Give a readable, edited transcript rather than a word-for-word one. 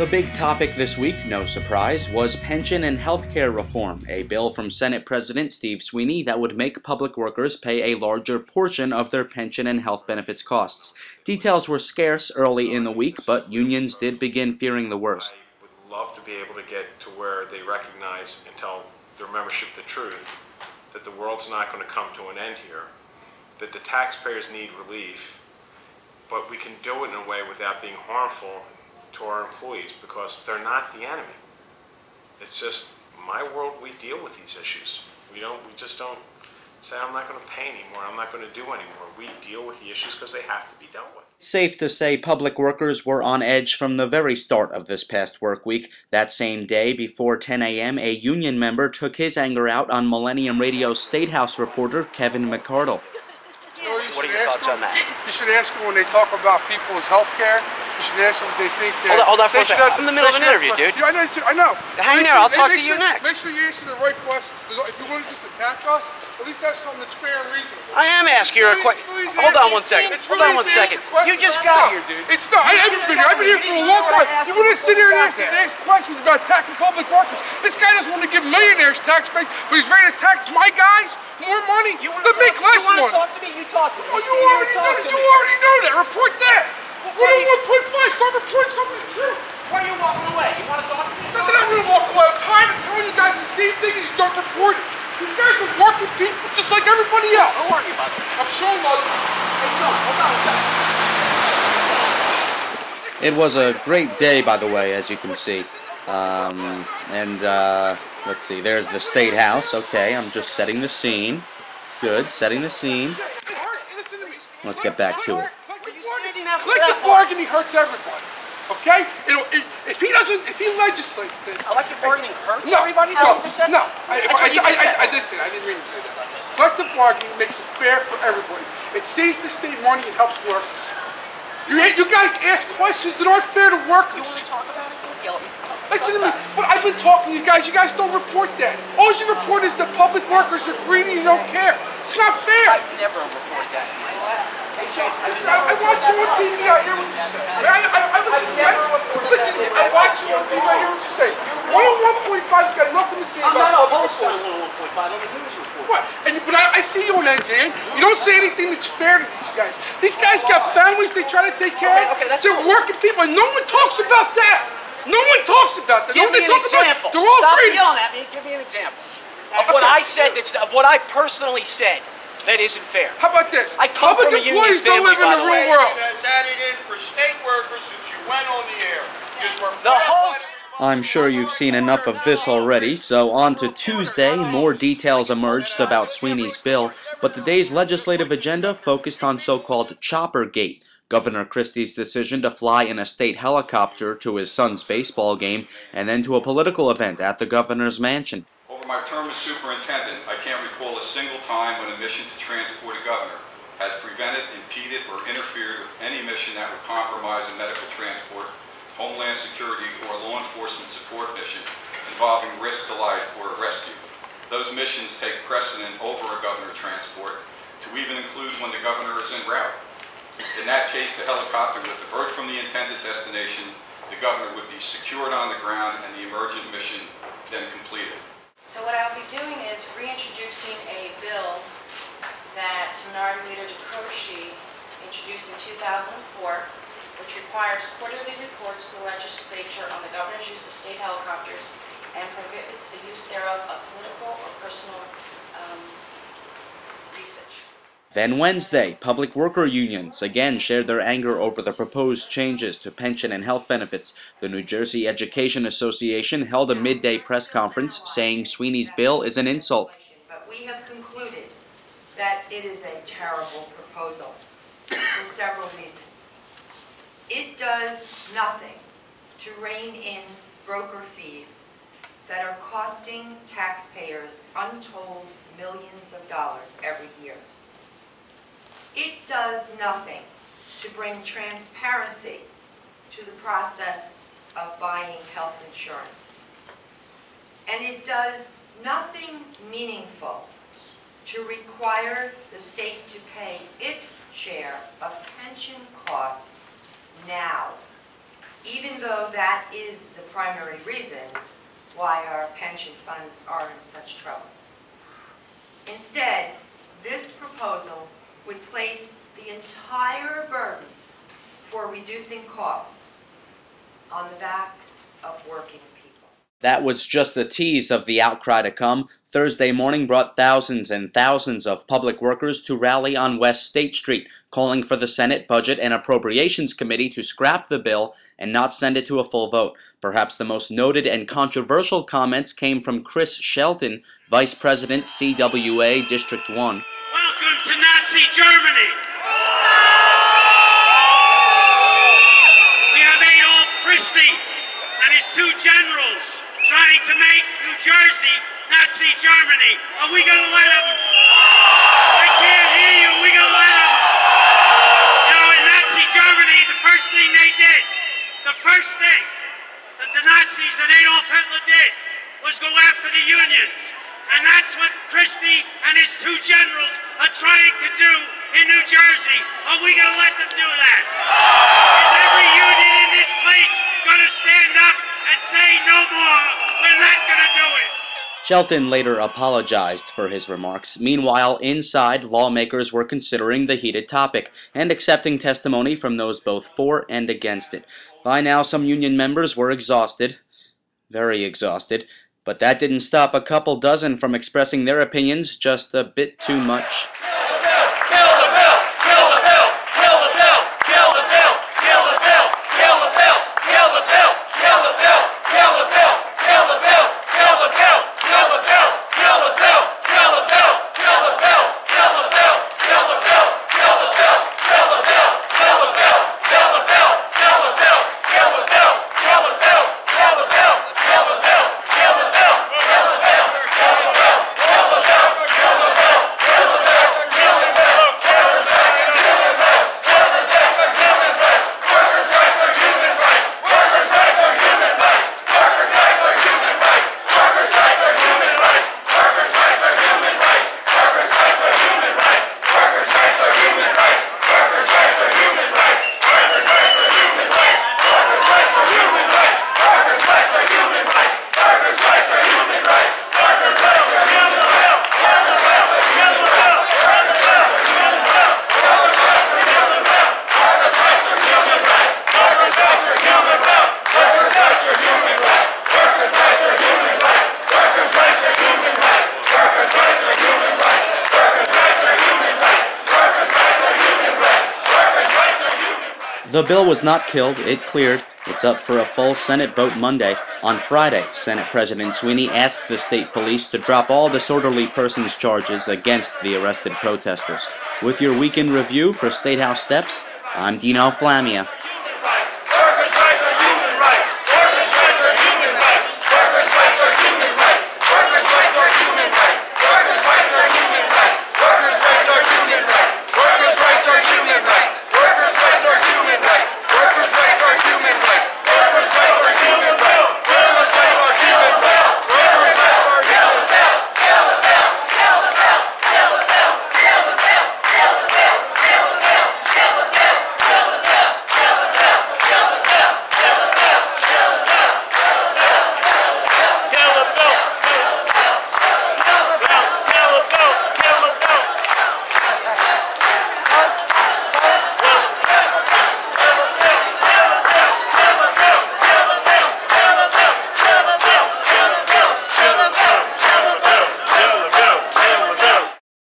The big topic this week, no surprise, was pension and healthcare reform, a bill from Senate President Steve Sweeney that would make public workers pay a larger portion of their pension and health benefits costs. Details were scarce early in the week, but unions did begin fearing the worst. I would love to be able to get to where they recognize and tell their membership the truth, that the world's not going to come to an end here, that the taxpayers need relief, but we can do it in a way without being harmful to our employees, because they're not the enemy. It's just my world. We deal with these issues. We just don't say, I'm not going to pay anymore, I'm not going to do anymore. We deal with the issues because they have to be dealt with. Safe to say public workers were on edge from the very start of this past work week. That same day, before 10 a.m., a union member took his anger out on Millennium Radio's State House reporter Kevin McCardle. What are your thoughts on that? You should ask them when they talk about people's health care. You should ask them if they think that... Hold on for a second. I'm in the middle of an interview, dude. Yeah, I know. Hang there. I'll talk to you next. Make sure you answer the right questions. If you want to just attack us, at least have something that's fair and reasonable. I am asking you a question. Hold on one second. You just got here, dude. It's not. I've been here for a long time. You want to sit here and ask questions about attacking public workers? This guy doesn't want to give millionaires tax breaks, but he's ready to tax my guys more money. They make less money. You want to talk to me? You talk to me. Oh, you already know that. Report that. 101.5, start reporting something true. Why are you walking away? You want to talk to me? It's not that I'm going to walk away. I'm tired of telling you guys the same thing and you start reporting. These guys are working people just like everybody else. Who are you, by the way? I'm showing my... Hey, John, hold on a second. It was a great day, by the way, as you can see. Let's see, there's the State House. Okay, I'm just setting the scene. Good, setting the scene. Let's get back to it. Collective bargaining hurts everybody. Okay? If he legislates this... Collective bargaining hurts everybody? No. I didn't mean to say that. Collective bargaining makes it fair for everybody. It saves the state money and helps workers. You guys ask questions that aren't fair to workers. You want to talk about it? Listen to me, but I've been talking to you guys don't report that. All you report is that public workers are greedy and you don't care. It's not fair. I've never reported that in my life. I watch you on TV, I hear what you say. Listen, I watch you on TV, I hear what you say. 101.5's got nothing to say about I'm not public opposed to workers. 101.5, I'm a news reporter. What? But I see you on NJN. You don't say anything that's fair to these guys. These guys got families they try to take care of. They're working people, and no one talks about that. No one talks about that. Give me an example. They're all Stop greedy. yelling at me and give me an example of what I said, of what I personally said that isn't fair. How about this? I come Public from a union employees don't family, live in the real world. Has added in for state workers since you went on the air. The host... I'm sure you've seen enough of this already, so on to Tuesday, more details emerged about Sweeney's bill, but the day's legislative agenda focused on so-called Choppergate, Governor Christie's decision to fly in a state helicopter to his son's baseball game, and then to a political event at the governor's mansion. Over my term as superintendent, I can't recall a single time when a mission to transport a governor has prevented, impeded, or interfered with any mission that would compromise a medical transport, Homeland Security, or law enforcement support mission involving risk to life or a rescue. Those missions take precedent over a governor transport, to even include when the governor is en route. In that case, the helicopter would divert from the intended destination, the governor would be secured on the ground, and the emergent mission then completed. So what I'll be doing is reintroducing a bill that Minority Leader DeCroce introduced in 2004, which requires quarterly reports to the legislature on the governor's use of state helicopters and prohibits the use thereof of political or personal usage. Then Wednesday, public worker unions again shared their anger over the proposed changes to pension and health benefits. The New Jersey Education Association held a midday press conference saying Sweeney's bill is an insult. But we have concluded that it is a terrible proposal for several reasons. It does nothing to rein in broker fees that are costing taxpayers untold millions of dollars every year. It does nothing to bring transparency to the process of buying health insurance. And it does nothing meaningful to require the state to pay its share of pension costs now. even though that is the primary reason why our pension funds are in such trouble. Instead, this proposal would place the entire burden for reducing costs on the backs of working people. That was just a tease of the outcry to come. Thursday morning brought thousands and thousands of public workers to rally on West State Street, calling for the Senate Budget and Appropriations Committee to scrap the bill and not send it to a full vote. Perhaps the most noted and controversial comments came from Chris Shelton, Vice President, CWA District 1. Welcome to Nazi Germany! We have Adolf Christie and his two generals trying to make New Jersey Nazi Germany. Are we going to let them? I can't hear you. Are we going to let them? You know, in Nazi Germany, the first thing they did, the first thing that the Nazis and Adolf Hitler did was go after the unions. And that's what Christie and his two generals are trying to do in New Jersey. Are we going to let them do that? Is every union in this place going to stand up and say no more? We're not going to do it. Shelton later apologized for his remarks. Meanwhile, inside, lawmakers were considering the heated topic and accepting testimony from those both for and against it. By now, some union members were exhausted, very exhausted, but that didn't stop a couple dozen from expressing their opinions just a bit too much. The bill was not killed, it cleared. It's up for a full Senate vote Monday. On Friday, Senate President Sweeney asked the state police to drop all disorderly persons charges against the arrested protesters. With your weekend review for State House Steps, I'm Dino Flamia.